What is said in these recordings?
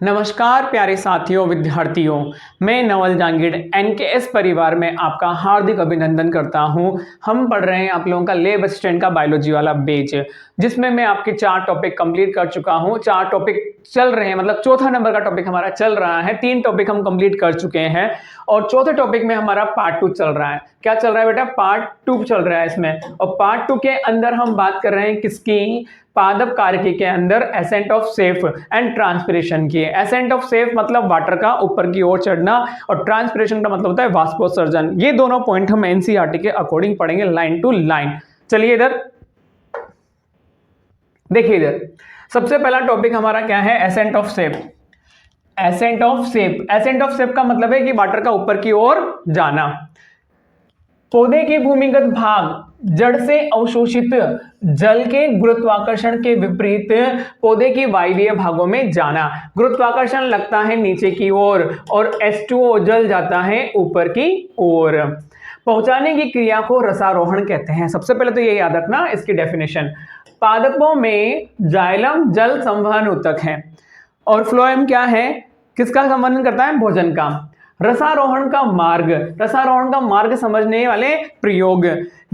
नमस्कार प्यारे साथियों विद्यार्थियों, मैं नवल जांगीड़ एनकेएस परिवार में आपका हार्दिक अभिनंदन करता हूं। हम पढ़ रहे हैं आप लोगों का लैब असिस्टेंट का बायोलॉजी वाला बैच, जिसमें मैं आपके 4 टॉपिक कंप्लीट कर चुका हूं। 4 टॉपिक चल रहे हैं, मतलब चौथा नंबर का टॉपिक हमारा चल रहा है। 3 टॉपिक हम कंप्लीट कर चुके हैं और चौथे टॉपिक में हमारा पार्ट 2 चल रहा है। क्या चल रहा है बेटा? पार्ट 2 चल रहा है इसमें। और पार्ट 2 के अंदर हम बात कर रहे हैं किसकी? पादप कार्यकी के अंदर ascent of safe and transpiration की। एसेंट ऑफ सेफ मतलब वाटर का ऊपर की ओर चढ़ना, और ट्रांसपिरेशन का मतलब होता है वाष्पोत्सर्जन। ये दोनों पॉइंट हम एनसीईआरटी के अकॉर्डिंग पढ़ेंगे लाइन टू लाइन। चलिए इधर देखिए, इधर सबसे पहला टॉपिक हमारा क्या है? Ascent of safe. Ascent of safe, ascent of safe का मतलब है कि वाटर का ऊपर की ओर जाना। पौधे के भूमिगत भाग जड़ से अवशोषित जल के गुरुत्वाकर्षण के विपरीत पौधे की वायवीय भागों में जाना। गुरुत्वाकर्षण लगता है नीचे की ओर और H2O जल जाता है ऊपर की ओर। पहुंचाने की क्रिया को रसारोहण कहते हैं। सबसे पहले तो ये याद रखना इसकी डेफिनेशन। पादपों में जाइलम जल संवहन ऊतक है और फ्लोएम क्या है? किसका संवहन करता है? भोजन का। रसारोहण का मार्ग, रसारोहण का मार्ग समझने वाले प्रयोग।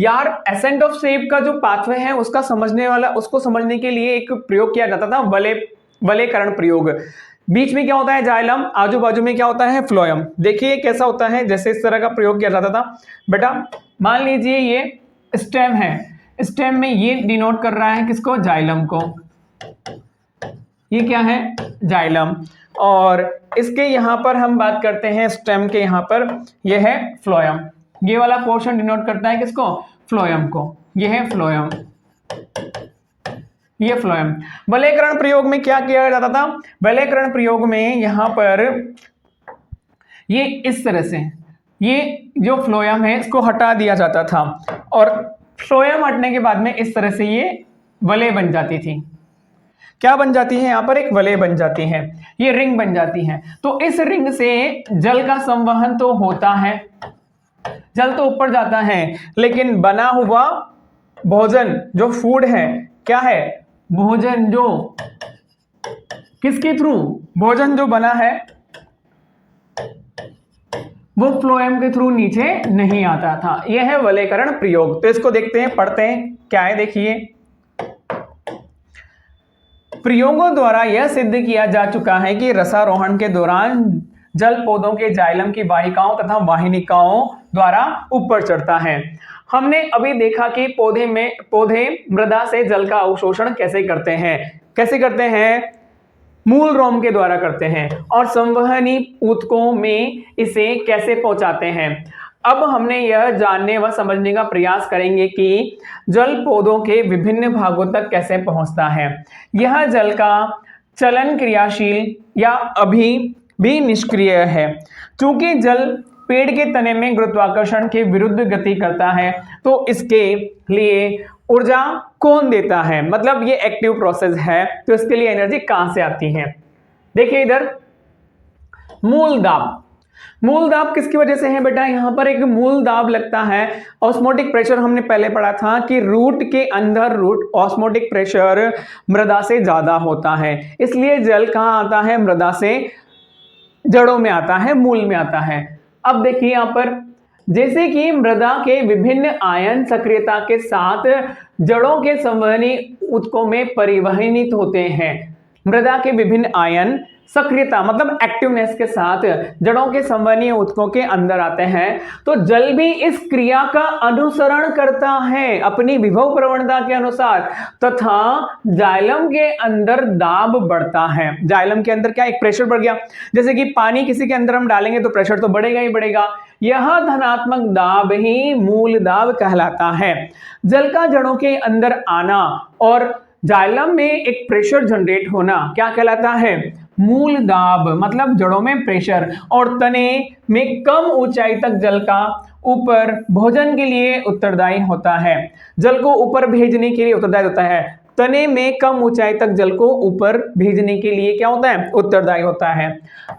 यार एसेंट ऑफ सेफ का जो पाथवे है उसका समझने वाला, उसको समझने के लिए एक प्रयोग किया जाता था, वलयकरण प्रयोग। बीच में क्या होता है? जाइलम, आजू बाजू में क्या होता है? फ्लोएम। देखिए कैसा होता है, जैसे इस तरह का प्रयोग किया जाता था। बेटा मान लीजिए ये स्टेम है, स्टेम में ये डिनोट कर रहा है किसको? जाइलम को। ये क्या है? जाइलम। और इसके यहां पर हम बात करते हैं स्टेम के, यहां पर ये है फ्लोएम। ये वाला पोर्शन डिनोट करता है किसको? फ्लोएम को। ये है फ्लोएम, ये फ्लोएम। वलयकरण प्रयोग में क्या किया जाता था? वलयकरण प्रयोग में यहां पर ये इस तरह से, ये जो फ्लोएम है इसको हटा दिया जाता था और फ्लोएम हटने के बाद में इस तरह से ये वलय बन जाती थी। क्या बन जाती है? यहां पर एक वलय बन जाती है, ये रिंग बन जाती है। तो इस रिंग से जल का संवहन तो होता है, जल तो ऊपर जाता है, लेकिन बना हुआ भोजन जो फूड है, क्या है? भोजन जो किसके थ्रू? भोजन जो बना है वो फ्लोएम के थ्रू नीचे नहीं आता था। यह है वलयकरण प्रयोग। तो इसको देखते हैं, पढ़ते हैं क्या है। देखिए, प्रयोगों द्वारा यह सिद्ध किया जा चुका है कि रसारोहण के दौरान जल पौधों के जाइलम की वाहिकाओं तथा वाहिनिकाओं द्वारा ऊपर चढ़ता है। हमने अभी देखा कि पौधे मृदा से जल का अवशोषण कैसे करते हैं। कैसे करते हैं? मूल रोम के द्वारा करते हैं, और संवहनी ऊतकों में इसे कैसे पहुंचाते हैं। अब हमने यह जानने व समझने का प्रयास करेंगे कि जल पौधों के विभिन्न भागों तक कैसे पहुंचता है। यह जल का चलन क्रियाशील या अभी भी निष्क्रिय है। क्योंकि जल पेड़ के तने में गुरुत्वाकर्षण के विरुद्ध गति करता है, तो इसके लिए ऊर्जा कौन देता है? मतलब ये एक्टिव प्रोसेस है, तो इसके लिए एनर्जी कहां से आती है? देखिए इधर मूल दाब। मूल दाब किसकी वजह से है बेटा? यहां पर एक मूल दाब लगता है। ऑस्मोटिक प्रेशर हमने पहले पढ़ा था कि रूट के अंदर ऑस्मोटिक प्रेशर मृदा से ज्यादा होता है, इसलिए जल कहां आता है? मृदा से जड़ों में आता है, मूल में आता है। अब देखिए यहां पर, जैसे कि मृदा के विभिन्न आयन सक्रियता के साथ जड़ों के संवहनी ऊतकों में परिवहनित होते हैं। मृदा के विभिन्न आयन सक्रियता मतलब एक्टिवनेस के साथ जड़ों के संवहनीय ऊतकों के अंदर आते हैं, तो जल भी इस क्रिया का अनुसरण करता है अपनी विभव प्रवणता के अनुसार, तथा जाइलम के अंदर दाब बढ़ता है। जाइलम के अंदर क्या? एक प्रेशर बढ़ गया। जैसे कि पानी किसी के अंदर हम डालेंगे तो प्रेशर तो बढ़ेगा ही बढ़ेगा। यह धनात्मक दाब ही मूल दाब कहलाता है। जल का जड़ों के अंदर आना और जाइलम में एक प्रेशर जनरेट होना क्या कहलाता है? मूल दाब। मतलब जड़ों में प्रेशर, और तने में कम ऊंचाई तक जल का ऊपर भोजन के लिए उत्तरदायी होता है। जल को ऊपर भेजने के लिए उत्तरदायी होता है। तने में कम ऊंचाई तक जल को ऊपर भेजने के लिए क्या होता है? उत्तरदायी होता है।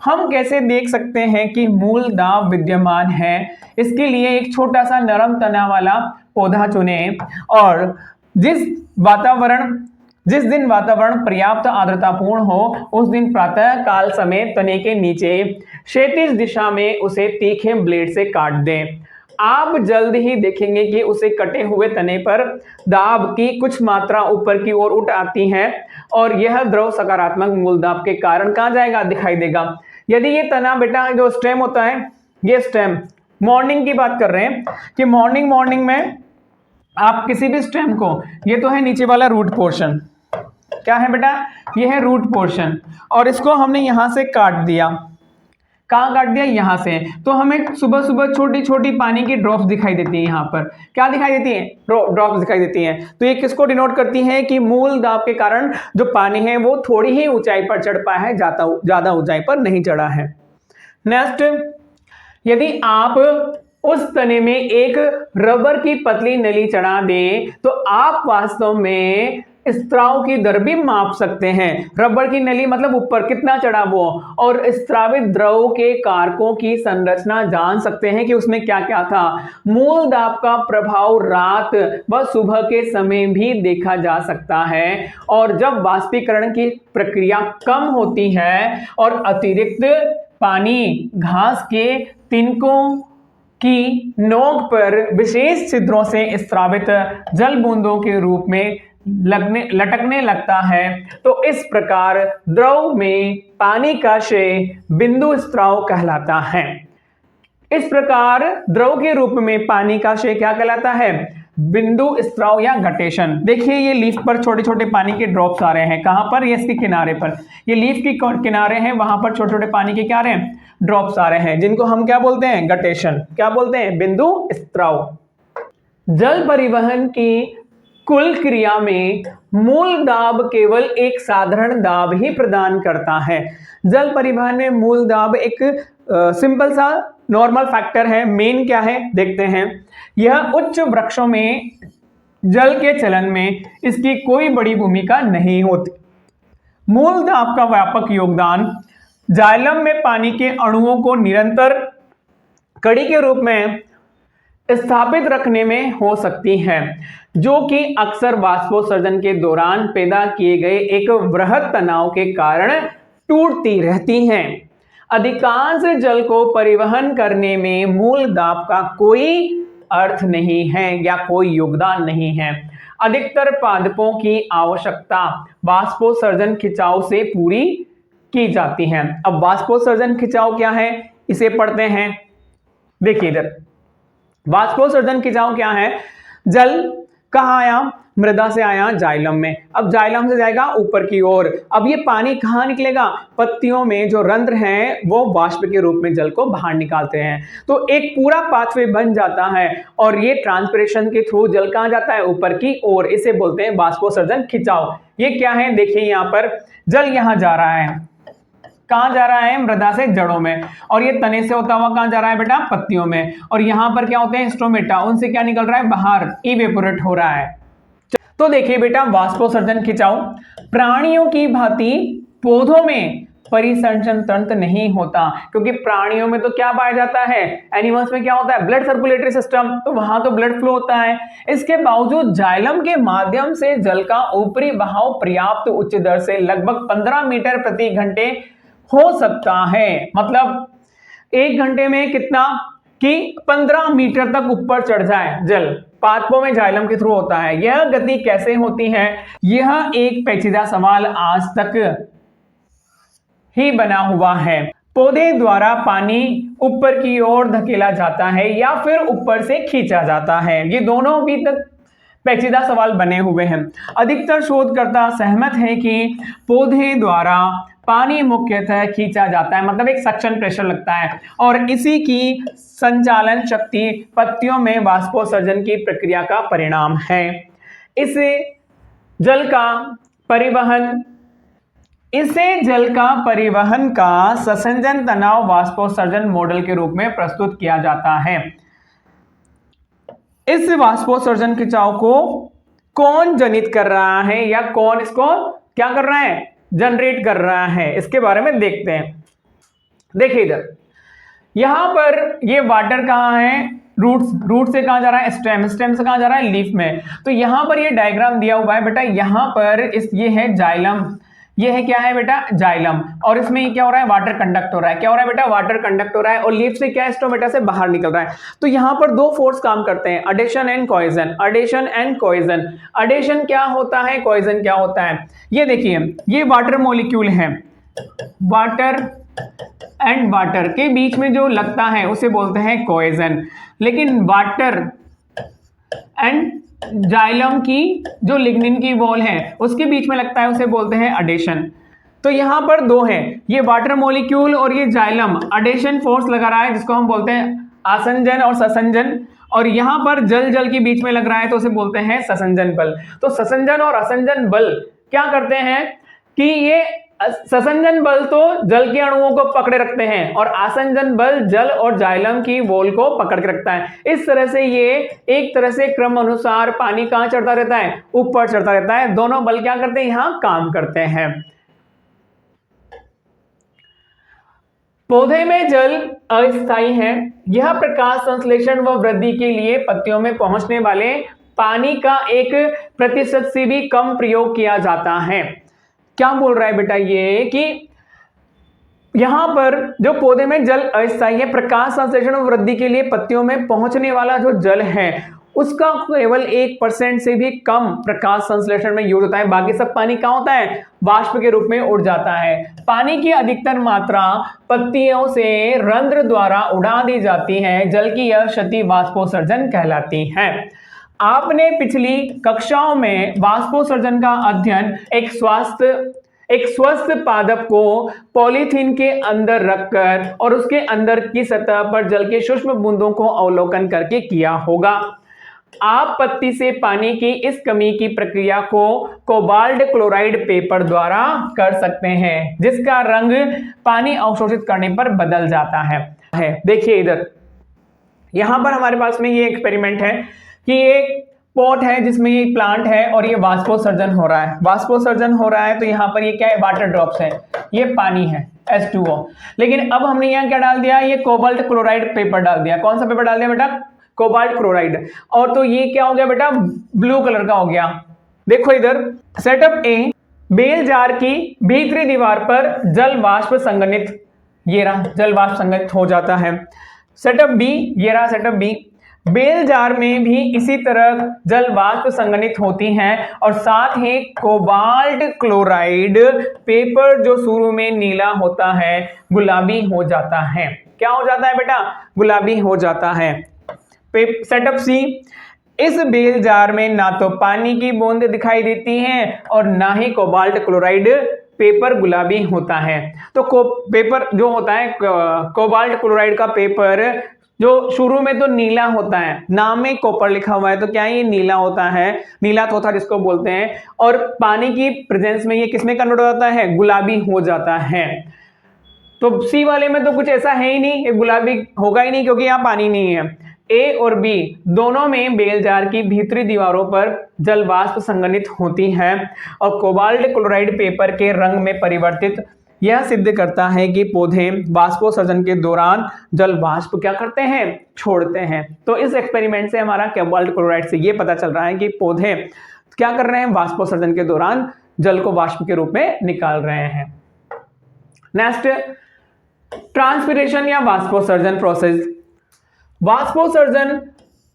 हम कैसे देख सकते हैं कि मूल दाब विद्यमान है? इसके लिए एक छोटा सा नरम तना वाला पौधा चुनें और जिस वातावरण जिस दिन वातावरण पर्याप्त आर्द्रतापूर्ण हो उस दिन प्रातः काल समय तने के नीचे क्षैतिज दिशा में उसे तीखे ब्लेड से काट दें। आप जल्द ही देखेंगे कि उसे कटे हुए तने पर दाब की कुछ मात्रा ऊपर की ओर उठ आती है और यह द्रव सकारात्मक मूल दाब के कारण कहाँ जाएगा, दिखाई देगा। यदि ये तना बेटा जो स्टेम होता है, ये स्टेम मॉर्निंग की बात कर रहे हैं कि मॉर्निंग में आप किसी भी स्टेम को, ये तो है नीचे वाला रूट पोर्शन, क्या है बेटा, ये है रूट पोर्शन, और इसको हमने यहां से काट दिया। कहाँ काट दिया, यहां से। तो हमें सुबह सुबह छोटी छोटी पानी की ड्रॉप्स दिखाई देती है। यहाँ पर क्या दिखाई देती है, ड्रॉप्स दिखाई देती हैं। तो ये किसको डिनोट करती है कि मूल दाब के कारण जो पानी है वो थोड़ी ही ऊंचाई पर चढ़ पाया है, ज्यादा ऊंचाई पर नहीं चढ़ा है। नेक्स्ट, यदि आप उस तने में एक रबर की पतली नली चढ़ा दें तो आप वास्तव में स्त्राव की दर भी माप सकते हैं। रबर की नली मतलब ऊपर कितना चढ़ा वो, और स्त्रावित द्रव के कारकों की संरचना जान सकते हैं कि उसमें क्या क्या था। मूल दाब का प्रभाव रात व सुबह के समय भी देखा जा सकता है, और जब वाष्पीकरण की प्रक्रिया कम होती है और अतिरिक्त पानी घास के तिनकों की नोक पर विशेष छिद्रों से स्रावित जल बूंदों के रूप में लटकने लगता है, तो इस प्रकार द्रव में पानी का क्षय बिंदु स्त्राव कहलाता है। इस प्रकार द्रव के रूप में पानी का क्षय क्या कहलाता है, बिंदु स्त्राव या घटेशन। देखिए ये लीफ पर छोटे छोटे पानी के ड्रॉप्स आ रहे हैं, कहां पर, ये इसके किनारे पर, ये लीफ के किनारे हैं, वहां पर छोटे छोटे पानी के क्या आ रहे हैं, ड्रॉप्स आ रहे हैं, जिनको हम क्या बोलते हैं, घटेशन। क्या बोलते हैं, बिंदु स्त्राव। जल परिवहन की कुल क्रिया में मूल दाब केवल एक साधारण दाब ही प्रदान करता है। जल परिवहन में मूल दाब एक सिंपल सा नॉर्मल फैक्टर है। मेन क्या है देखते हैं। यह उच्च वृक्षों में जल के चलन में इसकी कोई बड़ी भूमिका नहीं होती। मूल दाब का व्यापक योगदान जाइलम में पानी के अणुओं को निरंतर कड़ी के रूप में स्थापित रखने में हो सकती है, जो कि अक्सर वाष्पोत्सर्जन के दौरान पैदा किए गए एक वृहद तनाव के कारण टूटती रहती हैं। अधिकांश जल को परिवहन करने में मूल दाब का कोई अर्थ नहीं है या कोई योगदान नहीं है। अधिकतर पादपों की आवश्यकता वाष्पोत्सर्जन खिंचाव से पूरी की जाती है। अब वाष्पोत्सर्जन खिंचाव क्या है, इसे पढ़ते हैं। देखिए इधर वाष्पोत्सर्जन खिंचाव क्या है। जल कहाँ आया, मृदा से आया जाइलम में, अब जाइलम से जाएगा ऊपर की ओर। अब ये पानी कहाँ निकलेगा, पत्तियों में जो रंध्र हैं वो वाष्प के रूप में जल को बाहर निकालते हैं। तो एक पूरा पाथवे बन जाता है और ये ट्रांसपिरेशन के थ्रू जल कहाँ जाता है, ऊपर की ओर। इसे बोलते हैं वाष्पोत्सर्जन खिंचाव। ये क्या है, देखिए यहाँ पर जल यहाँ जा रहा है, कहां जा रहा है, मृदा से जड़ों में, और ये तने से होता हुआ कहां जा रहा है बेटा, पत्तियों में। और यहां पर क्या होते हैं, स्ट्रोमेटा, उनसे क्या निकल रहा है, बाहर इवेपोरेट हो रहा है। तो देखिए बेटा वाष्पोत्सर्जन खिंचाव प्राणियों की भांति पौधों में परिसंचरण तंत्र नहीं होता, क्योंकि प्राणियों में तो क्या पाया जाता है, एनिमल्स में क्या होता है, ब्लड सर्कुलेटरी सिस्टम, तो वहां तो ब्लड फ्लो होता है। इसके बावजूद जाइलम के माध्यम से जल का ऊपरी बहाव पर्याप्त उच्च दर से लगभग 15 मीटर प्रति घंटे हो सकता है। मतलब 1 घंटे में कितना, कि 15 मीटर तक ऊपर चढ़ जाए जल, पादपों में जाइलम के थ्रू होता है। यह गति कैसे होती है, यह एक पेचीदा सवाल आज तक ही बना हुआ है। पौधे द्वारा पानी ऊपर की ओर धकेला जाता है या फिर ऊपर से खींचा जाता है, ये दोनों अभी तक पेचीदा सवाल बने हुए हैं। अधिकतर शोधकर्ता सहमत हैं कि पौधे द्वारा पानी मुख्यतः खींचा जाता है, मतलब एक सक्शन प्रेशर लगता है, और इसी की संचालन शक्ति पत्तियों में वाष्पोत्सर्जन की प्रक्रिया का परिणाम है। इसे जल का परिवहन का ससंजन तनाव वाष्पोत्सर्जन मॉडल के रूप में प्रस्तुत किया जाता है। इस वाष्पोत्सर्जन खिंचाव को कौन जनित कर रहा है या कौन इसको क्या कर रहा है, जनरेट कर रहा है, इसके बारे में देखते हैं। देखिए इधर यहां पर ये वाटर कहां है, रूट से कहाँ जा रहा है, स्टेम से कहाँ जा रहा है, लीफ में। तो यहाँ पर ये डायग्राम दिया हुआ है बेटा, यहाँ पर ये है जाइलम, ये है क्या है बेटा, जाइलम, और इसमें ये क्या हो रहा है, वाटर कंडक्ट हो रहा है। क्या हो रहा है बेटा, वाटर कंडक्ट हो रहा है, और लीफ से क्या है, स्टोमेटा से बाहर निकल रहा है। तो यहाँ पर दो फोर्स काम करते हैं, अडेशन एंड कोहेजन। अडेशन एंड कोहेजन, अडेशन क्या होता है, कोहेजन क्या होता है। ये देखिए, ये वाटर मॉलिक्यूल है, वाटर एंड वाटर के बीच में जो लगता है उसे बोलते हैं कोहेजन। लेकिन वाटर एंड जाइलम की जो लिग्निन की वॉल है उसके बीच में लगता है उसे बोलते हैं अडेशन। तो यहां पर दो हैं, ये वाटर मॉलिक्यूल और ये जाइलम अडेशन फोर्स लगा रहा है जिसको हम बोलते हैं आसंजन और ससंजन, और यहां पर जल के बीच में लग रहा है तो उसे बोलते हैं ससंजन बल। तो ससंजन और असंजन बल क्या करते हैं कि ये ससंजन बल तो जल के अणुओं को पकड़े रखते हैं और आसंजन बल जल और जाइलम की वॉल को पकड़ के रखता है। इस तरह से ये एक तरह से क्रम अनुसार पानी कहां चढ़ता रहता है, ऊपर चढ़ता रहता है। दोनों बल क्या करते हैं, यहां काम करते हैं। पौधे में जल अस्थायी है, यह प्रकाश संश्लेषण व वृद्धि के लिए पत्तियों में पहुंचने वाले पानी का 1% से भी कम प्रयोग किया जाता है। क्या बोल रहा है बेटा ये कि यहां पर जो पौधे में जल अस्थायी है, प्रकाश संश्लेषण और वृद्धि के लिए पत्तियों में पहुंचने वाला जो जल है उसका केवल 1% से भी कम प्रकाश संश्लेषण में यूज होता है। बाकी सब पानी कहां होता है, वाष्प के रूप में उड़ जाता है। पानी की अधिकतर मात्रा पत्तियों से रंध्र द्वारा उड़ा दी जाती है। जल की यह क्षति वाष्पोत्सर्जन कहलाती है। आपने पिछली कक्षाओं में वाष्पोत्सर्जन का अध्ययन एक स्वस्थ पादप को पॉलीथीन के अंदर रखकर और उसके अंदर की सतह पर जल के सूक्ष्म बूंदों को अवलोकन करके किया होगा। आप पत्ती से पानी की इस कमी की प्रक्रिया को कोबाल्ट क्लोराइड पेपर द्वारा कर सकते हैं, जिसका रंग पानी अवशोषित करने पर बदल जाता है। देखिए इधर, यहां पर हमारे पास में ये एक्सपेरिमेंट है कि एक पॉट है जिसमें ये प्लांट है और ये वाष्पोत्सर्जन हो रहा है। वाष्पोत्सर्जन हो रहा है तो यहाँ पर ये क्या है, वाटर ड्रॉप्स है, ये पानी है H2O। लेकिन अब हमने यहाँ क्या डाल दिया, ये कोबाल्ट क्लोराइड पेपर डाल दिया। कौन सा पेपर डाल दिया बेटा, कोबाल्ट क्लोराइड। और तो ये क्या हो गया बेटा, ब्लू कलर का हो गया। देखो इधर, सेटअप ए, बेल जार की भीतरी दीवार पर जल वाष्प संघनित, ये रहा जल वाष्प संघनित हो जाता है। सेटअप बी, ये रहा सेटअप बी, बेल जार में भी इसी तरह जल वाष्प संघनित होती हैं और साथ ही कोबाल्ट क्लोराइड पेपर जो शुरू में नीला होता है गुलाबी हो जाता है। क्या हो जाता है बेटा, गुलाबी हो जाता है। सेटअप सी, इस बेल जार में ना तो पानी की बूंद दिखाई देती हैं और ना ही कोबाल्ट क्लोराइड पेपर गुलाबी होता है। तो पेपर जो होता है कोबाल्ट क्लोराइड का पेपर जो शुरू में तो नीला होता है, नाम में कॉपर लिखा हुआ है तो क्या ये नीला होता है, नीला तोता जिसको बोलते हैं, और पानी की प्रेजेंस में ये किसमें कन्वर्ट हो जाता है, गुलाबी हो जाता है। तो सी वाले में तो कुछ ऐसा है ही नहीं, ये गुलाबी होगा ही नहीं क्योंकि यहाँ पानी नहीं है। ए और बी दोनों में बेल जार की भीतरी दीवारों पर जल वाष्प संघनित होती है और कोबाल्ट क्लोराइड पेपर के रंग में परिवर्तित। यह सिद्ध करता है कि पौधे वाष्पोत्सर्जन के दौरान जल वाष्प क्या करते हैं, छोड़ते हैं। तो इस एक्सपेरिमेंट से हमारा कोबाल्ट क्लोराइड से ये पता चल रहा है कि पौधे क्या कर रहे हैं, वाष्पोत्सर्जन के दौरान जल को वाष्प के रूप में निकाल रहे हैं। नेक्स्ट, ट्रांसपिरेशन या वाष्पोत्सर्जन प्रोसेस। वाष्पोत्सर्जन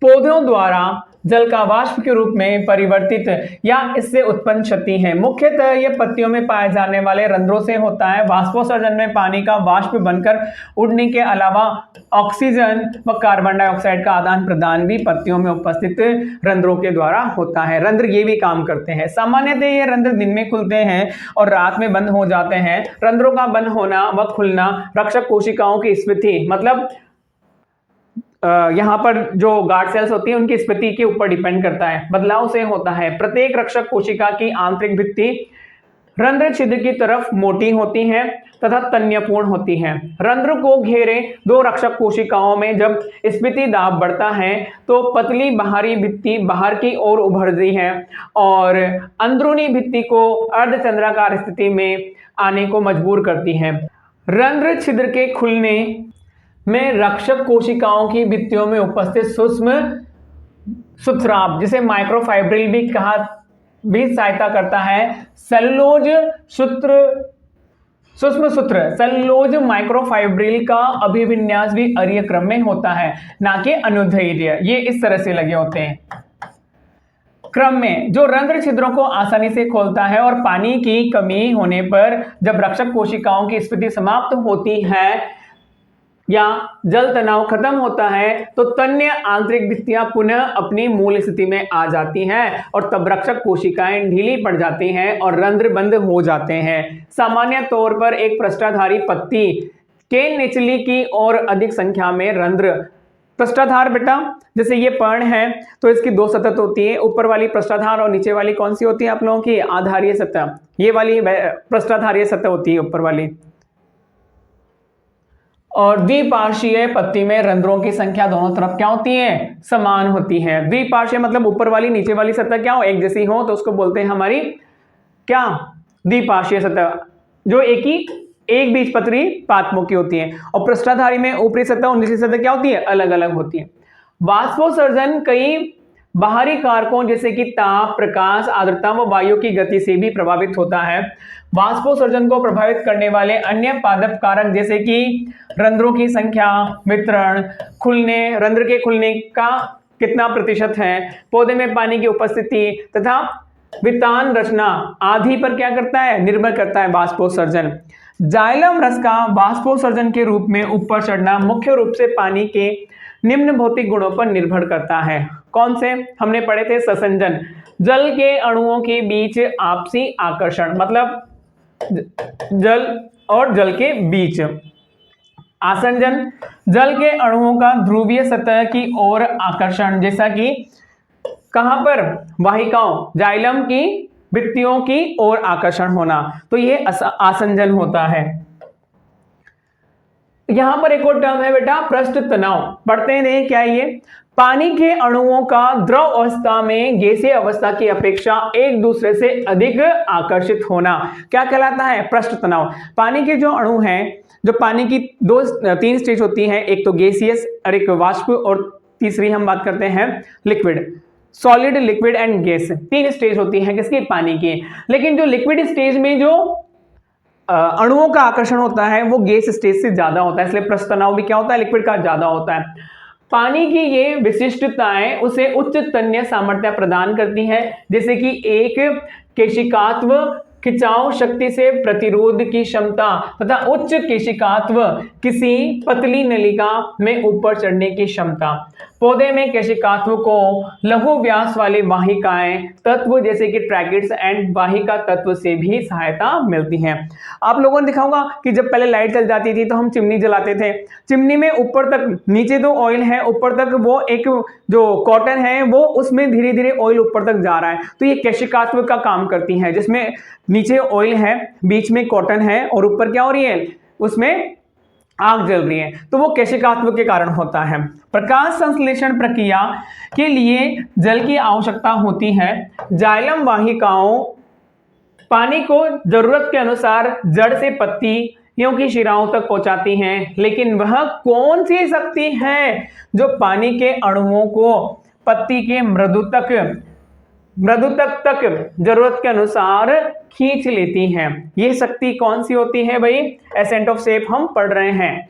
पौधों द्वारा जल का वाष्प के रूप में परिवर्तित या इससे उत्पन्न क्षति है। मुख्यतः यह पत्तियों में पाए जाने वाले रंध्रों से होता है। वाष्पोत्सर्जन में पानी का वाष्प बनकर उड़ने के अलावा ऑक्सीजन व कार्बन डाइऑक्साइड का आदान प्रदान भी पत्तियों में उपस्थित रंध्रों के द्वारा होता है। रंध्र ये भी काम करते हैं। सामान्यतः ये रंध्र दिन में खुलते हैं और रात में बंद हो जाते हैं। रंध्रों का बंद होना व खुलना रक्षक कोशिकाओं की स्थिति, मतलब यहाँ पर जो गार्ड सेल्स होती हैं उनकी स्थिति के ऊपर डिपेंड करता है, बदलाव से होता है। प्रत्येक रक्षक कोशिका की आंतरिक भित्ति रंध्र छिद्र की तरफ मोटी होती है तथा तन्यपूर्ण होती है। रंध्र को घेरे दो रक्षक कोशिकाओं में जब स्फीति दाब बढ़ता है तो पतली बाहरी भित्ति बाहर की ओर उभरती है और अंदरूनी भित्ति को अर्धचंद्राकार स्थिति में आने को मजबूर करती है। रंध्र छिद्र के खुलने में रक्षक कोशिकाओं की भित्तियों में उपस्थित सूक्ष्म सुतराब, जिसे माइक्रोफाइब्रिल भी सहायता करता है। सेलुलोज सूक्ष्म सूत्र सेलुलोज माइक्रोफाइब्रिल का अभिविन्यास भी अरीय क्रम में होता है, ना कि अनुदैर्ध्य। ये इस तरह से लगे होते हैं क्रम में, जो रंध्र छिद्रों को आसानी से खोलता है। और पानी की कमी होने पर जब रक्षक कोशिकाओं की स्थिति समाप्त होती है या जल तनाव खत्म होता है तो तन्य आंतरिक भित्तियां पुनः अपनी मूल स्थिति में आ जाती हैं और तब रक्षक कोशिकाएं ढीली पड़ जाती हैं और रंध्र बंद हो जाते हैं। सामान्य तौर पर एक पृष्ठाधारी पत्ती के निचली की ओर अधिक संख्या में रंध्र, पृष्ठाधार बेटा जैसे ये पर्ण है तो इसकी दो सतह होती है, ऊपर वाली पृष्ठाधार और नीचे वाली कौन सी होती है आप लोगों की? आधारीय सतह। ये वाली पृष्ठाधारीय सतह होती है ऊपर वाली। और द्विपार्श्वीय पत्ती में रंध्रों की संख्या दोनों तरफ क्या होती है? समान होती है। द्विपार्श्वीय मतलब ऊपर वाली नीचे वाली सतह क्या हो? एक जैसी हो तो उसको बोलते हैं हमारी क्या? द्विपार्श्वीय सतह, जो एक बीजपत्री पातमुखी होती है। और पृष्ठाधारी में ऊपरी सतह और निचली सतह क्या होती है? अलग अलग होती है। वाष्पोत्सर्जन कई बाहरी कारकों जैसे कि ताप, प्रकाश, आर्द्रता व वायु की गति से भी प्रभावित होता है। वाष्पोत्सर्जन को प्रभावित करने वाले अन्य पादप कारक जैसे कि रंध्रों की संख्या, वितरण, खुलने, रंध्र के खुलने का कितना प्रतिशत है, पौधे में पानी की उपस्थिति तथा वितान रचना आदि पर क्या करता है? निर्भर करता है वाष्पोत्सर्जन। जाइलम रस का वाष्पोत्सर्जन के रूप में ऊपर चढ़ना मुख्य रूप से पानी के निम्न भौतिक गुणों पर निर्भर करता है। कौन से? हमने पढ़े थे ससंजन, जल के अणुओं के बीच आपसी आकर्षण, मतलब जल और जल के बीच। आसंजन, जल के अणुओं का ध्रुवीय सतह की ओर आकर्षण, जैसा कि कहां पर? वाहिकाओं, जाइलम की भित्तियों की ओर आकर्षण होना, तो ये आसंजन होता है। यहां पर एक और टर्म है बेटा पृष्ठ तनाव, पढ़ते हैं क्या है ये? पानी के अणुओं का द्रव अवस्था में गैसीय अवस्था की अपेक्षा एक दूसरे से अधिक आकर्षित होना क्या कहलाता है? पृष्ठ तनाव। पानी के जो अणु हैं, जो पानी की तीन स्टेज होती हैं, एक तो गैसियस और एक वाष्प और तीसरी हम बात करते हैं liquid. Solid, liquid and gas, तीन स्टेज होती हैं किसकी? पानी की। लेकिन जो लिक्विड स्टेज में जो अणुओं का आकर्षण होता है वो गैस स्टेज से ज्यादा होता है, इसलिए पृष्ठ तनाव भी क्या होता है? लिक्विड का ज्यादा होता है। पानी की ये विशिष्टताएं उसे उच्च तन्य सामर्थ्य प्रदान करती हैं, जैसे कि एक केशिकात्व खिंचाव शक्ति से प्रतिरोध की क्षमता तथा उच्च केशिकात्व किसी पतली नलिका में ऊपर चढ़ने की क्षमता। पौधे में केशिकात्व को लघु व्यास वाले वाहिकाएं तत्व जैसे कि ट्रैकिड्स एंड वाहिका तत्व से भी सहायता मिलती है। आप लोगों ने देखा होगा कि जब पहले लाइट जल जाती थी तो हम चिमनी जलाते थे, चिमनी में ऊपर तक, नीचे तो ऑयल है, ऊपर तक वो एक जो कॉटन है वो उसमें धीरे धीरे ऑयल ऊपर तक जा रहा है, तो ये केशिकात्व का काम करती है, जिसमें नीचे ऑयल है, बीच में कॉटन है और ऊपर क्या हो रही है? उसमें आग जल रही है, तो वो केशिकात्व के कारण होता है। प्रकाश संश्लेषण प्रक्रिया के लिए जल की आवश्यकता होती है। जाइलम वाहिकाओं पानी को जरूरत के अनुसार जड़ से पत्तियों की शिराओं तक पहुंचाती हैं, लेकिन वह कौन सी शक्ति है जो पानी के अणुओं को पत्ती के मृदु तक जरूरत के अनुसार खींच लेती हैं? ये शक्ति कौन सी होती है भाई? एसेंट ऑफ शेप हम पढ़ रहे हैं।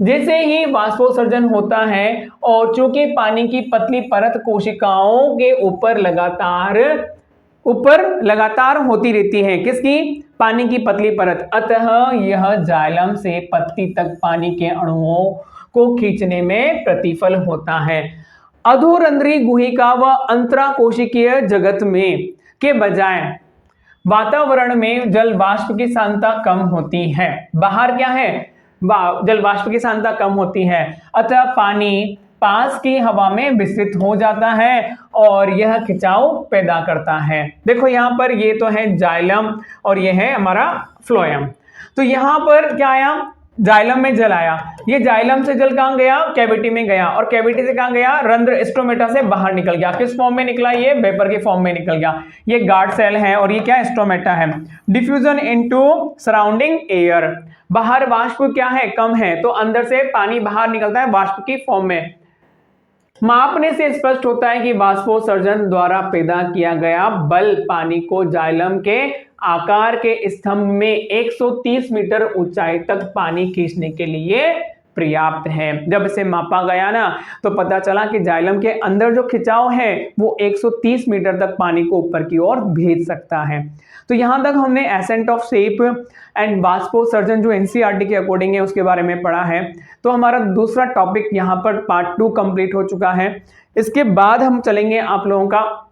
जैसे ही वाष्पोत्सर्जन होता है और चूंकि पानी की पतली परत कोशिकाओं के ऊपर लगातार होती रहती है, किसकी? पानी की पतली परत, अतः यह जाइलम से पत्ती तक पानी के अणुओं को खींचने में प्रतिफल होता है। अधोरंध्री गुहिका व अंतराकोशिकीय जगत में के बजाय वातावरण में जल वाष्प की सांद्रता कम होती है। बाहर क्या है? जल वाष्प की सांद्रता कम होती है, अतः पानी पास की हवा में विस्तृत हो जाता है और यह खिंचाव पैदा करता है। देखो यहां पर ये तो है जाइलम और यह है हमारा फ्लोएम। तो यहां पर क्या आया? जाइलम में जल आया, ये जाइलम से जल कहां गया, कैविटी में गया, और कैविटी से कहां गया, रंध्र स्ट्रोमेटा से बाहर निकल गया। किस फॉर्म में निकला, ये वेपर के फॉर्म में निकल गया। ये गार्ड सेल है और ये क्या, स्ट्रोमेटा है। डिफ्यूजन इनटू सराउंडिंग एयर, बाहर वाष्प क्या है, कम है, तो अंदर से पानी बाहर निकलता है वाष्प की फॉर्म में। मापने से स्पष्ट होता है कि वाष्पोत्सर्जन द्वारा पैदा किया गया बल पानी को जाइलम के आकार के स्तंभ में 130 मीटर ऊंचाई तक पानी खींचने के लिए पर्याप्त है। जब इसे मापा गया ना तो पता चला कि जाइलम के अंदर जो खिंचाव है वो 130 मीटर तक पानी को ऊपर की ओर भेज सकता है। तो यहां तक हमने एसेंट ऑफ शेप एंड वाष्पोत्सर्जन जो एनसीईआरटी के अकॉर्डिंग है उसके बारे में पढ़ा है। तो हमारा दूसरा टॉपिक यहाँ पर पार्ट 2 कंप्लीट हो चुका है। इसके बाद हम चलेंगे आप लोगों का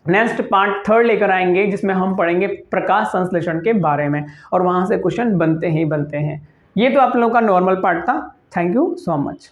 नेक्स्ट पार्ट 3 लेकर आएंगे, जिसमें हम पढ़ेंगे प्रकाश संश्लेषण के बारे में, और वहां से क्वेश्चन बनते ही बनते हैं। ये तो आप लोगों का नॉर्मल पार्ट था। Thank you so much.